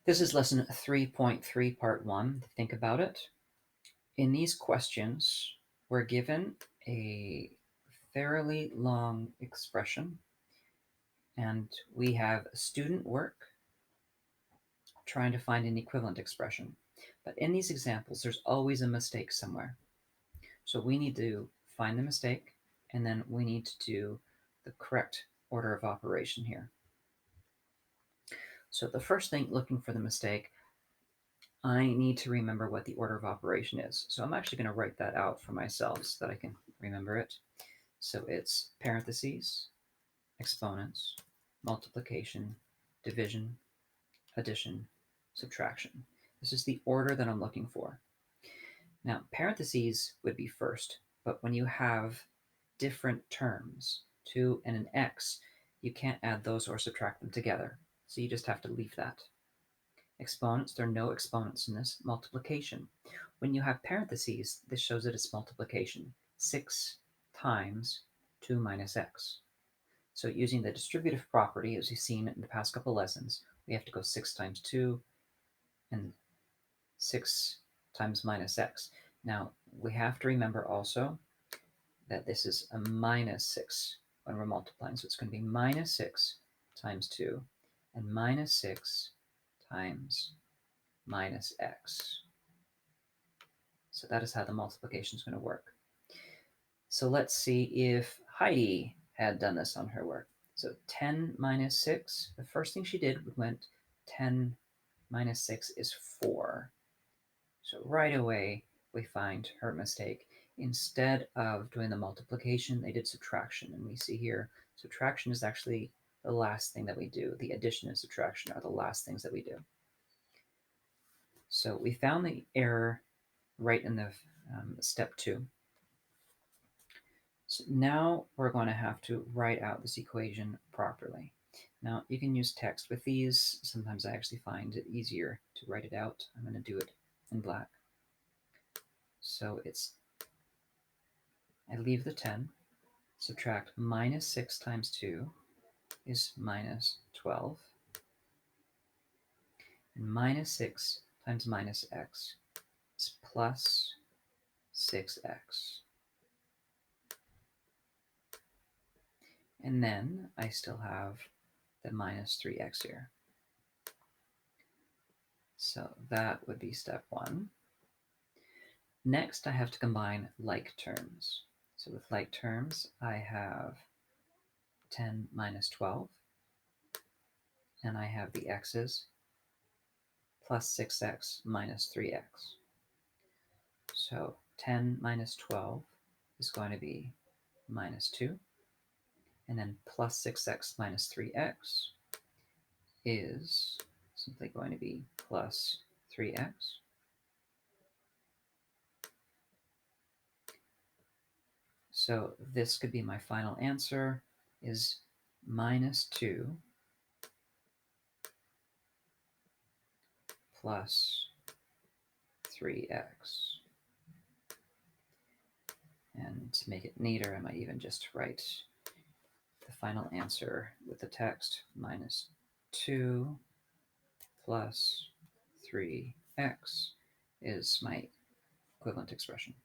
This is lesson 3.3, part 1. Think about it. In these questions, we're given a fairly long expression, and we have student work trying to find an equivalent expression. But in these examples, there's always a mistake somewhere. So we need to find the mistake, and then we need to do the correct order of operation here. So the first thing, looking for the mistake, I need to remember what the order of operation is. So I'm actually going to write that out for myself so that I can remember it. So it's parentheses, exponents, multiplication, division, addition, subtraction. This is the order that I'm looking for. Now, parentheses would be first, but when you have different terms, 2 and an x, you can't add those or subtract them together. So you just have to leave that. Exponents, there are no exponents in this. Multiplication. When you have parentheses, this shows that it's multiplication. 6 times 2 minus x. So using the distributive property, as we've seen in the past couple lessons, we have to go 6 times 2 and 6 times minus x. Now, we have to remember also that this is a minus 6 when we're multiplying. So it's going to be minus 6 times 2 and minus 6 times minus x. So that is how the multiplication is going to work. So let's see if Heidi had done this on her work. So 10 minus 6, the first thing she did went 10 minus 6 is 4. So right away we find her mistake. Instead of doing the multiplication, they did subtraction. And we see here, subtraction is actually the last thing that we do. The addition and subtraction are the last things that we do. So we found the error right in the step 2. So now we're going to have to write out this equation properly. Now you can use text with these. Sometimes I actually find it easier to write it out. I'm going to do it in black. So I leave the 10, subtract minus 6 times 2 is minus 12, and minus 6 times minus x is plus 6x. And then I still have the minus 3x here. So that would be step 1. Next, I have to combine like terms. So with like terms, I have 10 minus 12, and I have the x's plus 6x minus 3x. So 10 minus 12 is going to be minus 2, and then plus 6x minus 3x is simply going to be plus 3x. So this could be my final answer, is minus 2 plus 3x. And to make it neater, I might even just write the final answer with the text, minus 2 plus 3x is my equivalent expression.